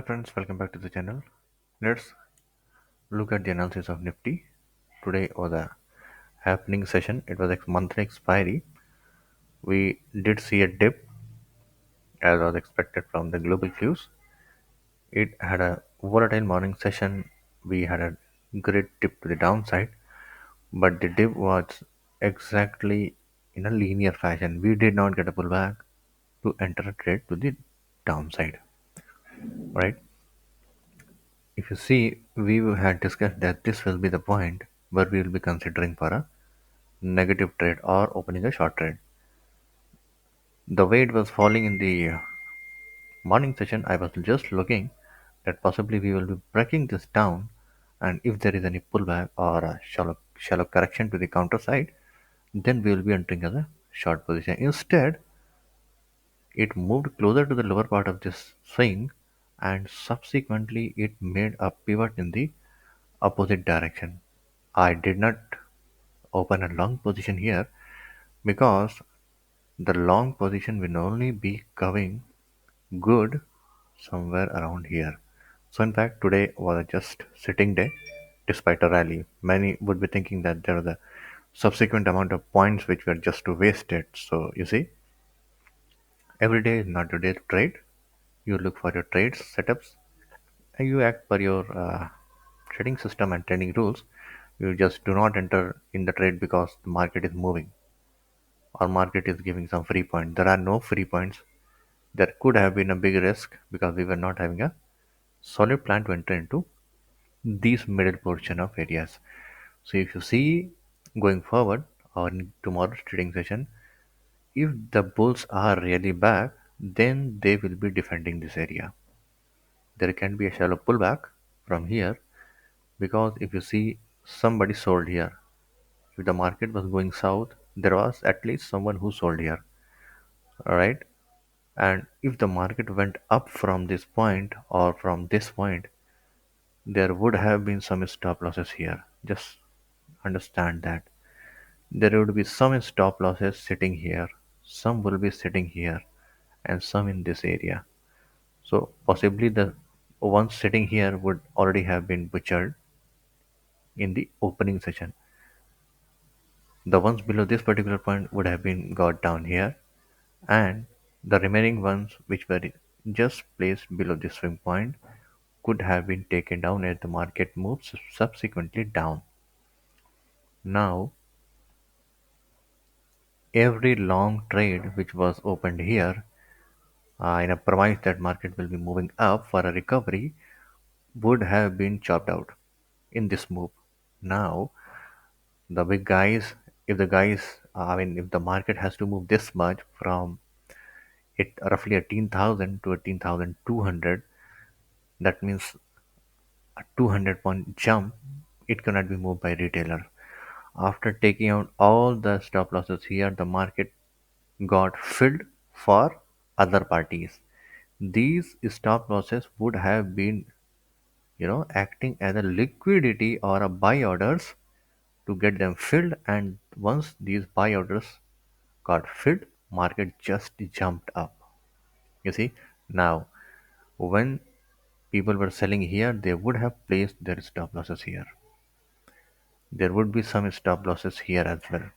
friends, welcome back to the channel. Let's look at the analysis of Nifty. Today was a happening session. It was a monthly expiry. We did see a dip as was expected from the global cues. It had a volatile morning session. We had a great dip to the downside, but the dip was exactly in a linear fashion. We did not get a pullback to enter a trade to the downside, right? If you see, we had discussed that this will be the point where we will be considering for a negative trade or opening a short trade. The way it was falling in the morning session, I was just looking that possibly we will be breaking this down, and if there is any pullback or a shallow correction to the counter side, then we will be entering as a short position. Instead, it moved closer to the lower part of this swing, and subsequently it made a pivot in the opposite direction. I did not open a long position here because the long position will only be going good somewhere around here. So in fact today was just sitting day despite a rally. Many would be thinking that there was a subsequent amount of points which were just wasted. So you see, every day is not your day to trade. You look for your trades setups and you act per your trading system and trading rules. You just do not enter in the trade because the market is moving or market is giving some free point. There are no free points. There could have been a big risk because we were not having a solid plan to enter into these middle portion of areas. So if you see going forward or in tomorrow's trading session, if the bulls are really back, then they will be defending this area. There can be a shallow pullback from here because if you see somebody sold here, if the market was going south, there was at least someone who sold here. All right. And if the market went up from this point or from this point, there would have been some stop losses here. Just understand that. There would be some stop losses sitting here, some will be sitting here, and some in this area. So possibly the ones sitting here would already have been butchered in the opening session. The ones below this particular point would have been got down here, and the remaining ones which were just placed below this swing point could have been taken down as the market moves subsequently down. Now, every long trade which was opened here in a premise that market will be moving up for a recovery would have been chopped out in this move. Now, the big guys, if the guys, if the market has to move this much from it roughly 18,000 to 18,200, that means a 200 point jump, it cannot be moved by retailer. After taking out all the stop losses here, the market got filled for other parties. These stop losses would have been, acting as a liquidity or a buy orders to get them filled. And once these buy orders got filled, market just jumped up. You see, now when people were selling here, they would have placed their stop losses here. There would be some stop losses here as well.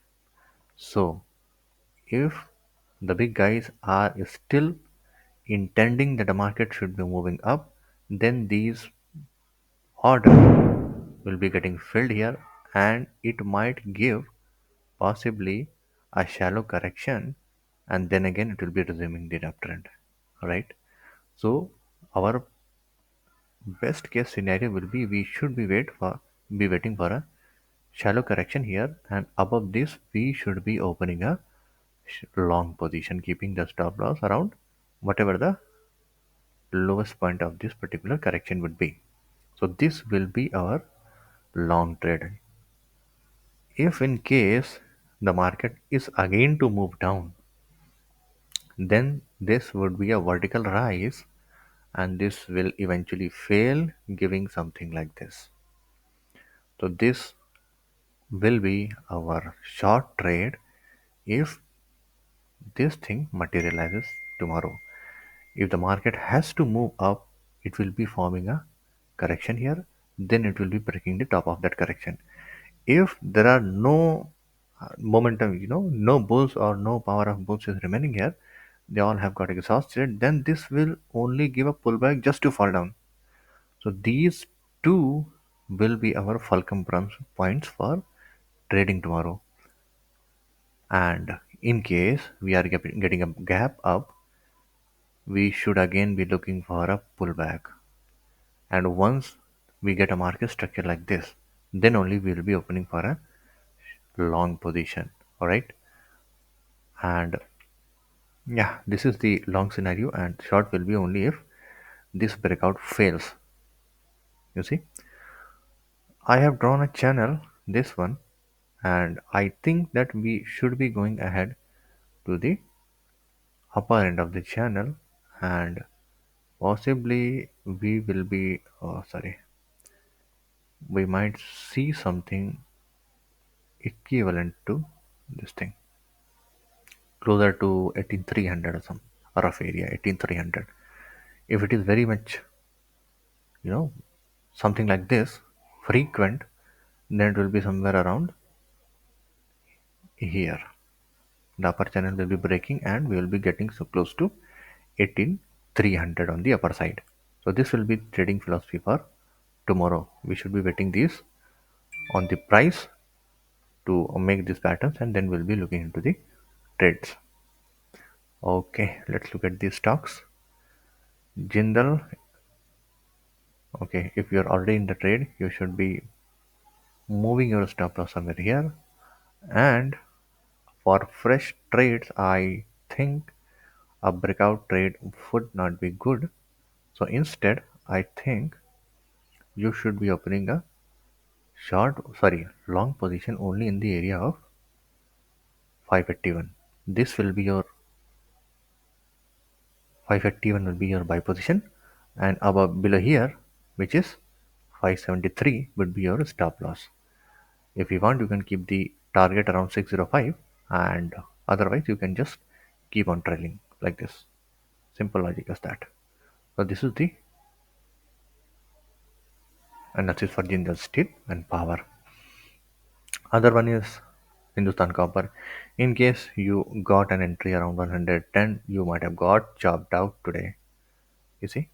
So if the big guys are still intending that the market should be moving up, then these orders will be getting filled here, and it might give possibly a shallow correction, and then again it will be resuming the uptrend. Right? So our best case scenario will be we should be waiting for a shallow correction here, and above this we should be opening a long position, keeping the stop loss around whatever the lowest point of this particular correction would be. So this will be our long trade. If in case the market is again to move down, then this would be a vertical rise, and this will eventually fail, giving something like this. So this will be our short trade if this thing materializes tomorrow. If the market has to move up, it will be forming a correction here, then it will be breaking the top of that correction. If there are no momentum, no bulls or no power of bulls is remaining here, they all have got exhausted, then this will only give a pullback just to fall down. So these two will be our fulcrum points for trading tomorrow. And in case we are getting a gap up, we should again be looking for a pullback. And once we get a market structure like this, then only we will be opening for a long position. All right. And yeah, this is the long scenario, and short will be only if this breakout fails. You see, I have drawn a channel, this one, and I think that we should be going ahead to the upper end of the channel, and possibly we will be, oh, sorry, we might see something equivalent to this thing, closer to 18300 or some rough area, 18300. If it is very much, you know, something like this frequent, then it will be somewhere around here. The upper channel will be breaking and we will be getting so close to 18300 on the upper side. So this will be trading philosophy for tomorrow. We should be waiting these on the price to make these patterns, and then we'll be looking into the trades. Okay, let's look at these stocks. Jindal. Okay, if you're already in the trade, you should be moving your stop loss somewhere here. And for fresh trades, I think a breakout trade would not be good. So instead, I think you should be opening a long position only in the area of 581. This will be your 581 will be your buy position, and above below here, which is 573, would be your stop loss. If you want, you can keep the target around 605, and otherwise you can just keep on trailing like this. Simple logic is that. So this is the analysis for Jindal Steel and Power. Other one is Hindustan Copper. In case you got an entry around 110, you might have got chopped out today. You see,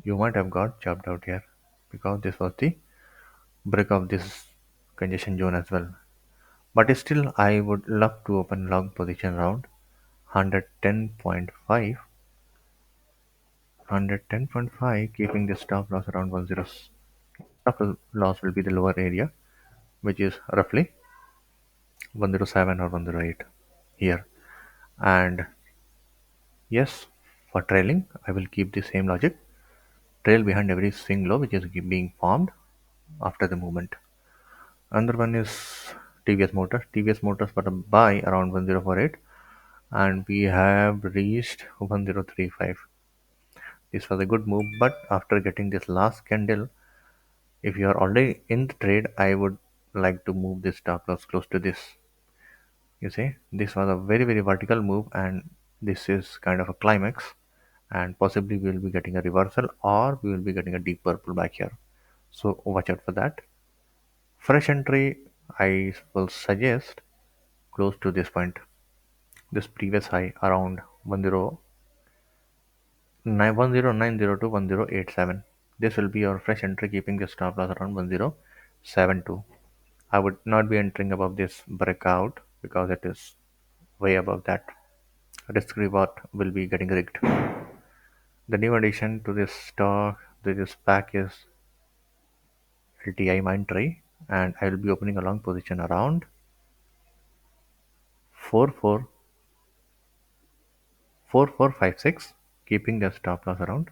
you might have got chopped out here because this was the break of this congestion zone as well. But still, I would love to open long position around 110.5, 110.5, keeping the stop loss around 10. Stop loss will be the lower area, which is roughly 107 or 108 here. And yes, for trailing, I will keep the same logic. Trail behind every swing low which is being formed after the movement. Another one is TVS Motors. TVS Motors for a buy around 1048, and we have reached 1035. This was a good move, but after getting this last candle, if you are already in the trade, I would like to move this stop loss close to this. You see, this was a very vertical move, and this is kind of a climax, and possibly we will be getting a reversal or we will be getting a deeper pullback here. So watch out for that. Fresh entry, I will suggest close to this point, this previous high around 1090 to 1087. This will be your fresh entry, keeping the stop loss around 1072. I would not be entering above this breakout because it is way above that. Risk reward will be getting rigged. The new addition to this stock, to this pack, is LTI Mindtree, and I will be opening a long position around 4456, keeping the stop loss around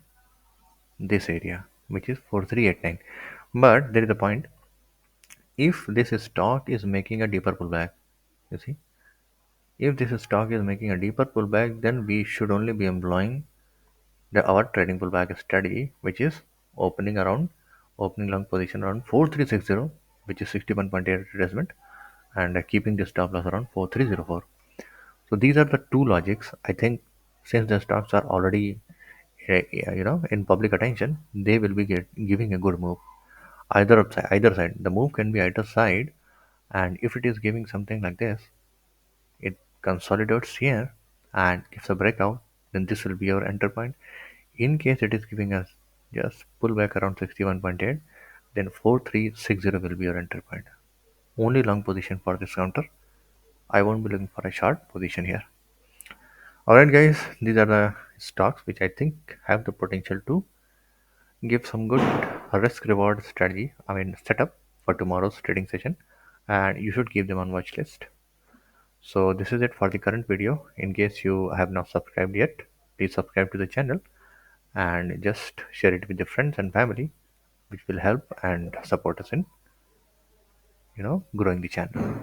this area, which is 4389. But there is a point. If this stock is making a deeper pullback, you see, if this stock is making a deeper pullback, then we should only be employing our trading pullback strategy, which is opening long position around 4360, which is 61.8 retracement, and keeping the stop loss around 4304. So these are the two logics. I think since the stocks are already in public attention, they will be giving a good move. Either side, the move can be either side. And if it is giving something like this, it consolidates here and gives a breakout, then this will be your enter point. In case it is giving us just pull back around 61.8, then 4360 will be your enter point. Only long position for this counter. I won't be looking for a short position here. Alright guys, these are the stocks which I think have the potential to give some good risk reward strategy, I mean setup for tomorrow's trading session, and you should keep them on watch list. So this is it for the current video. In case you have not subscribed yet, please subscribe to the channel and just share it with your friends and family, which will help and support us in growing the channel.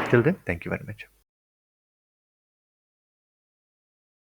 Till then, thank you very much.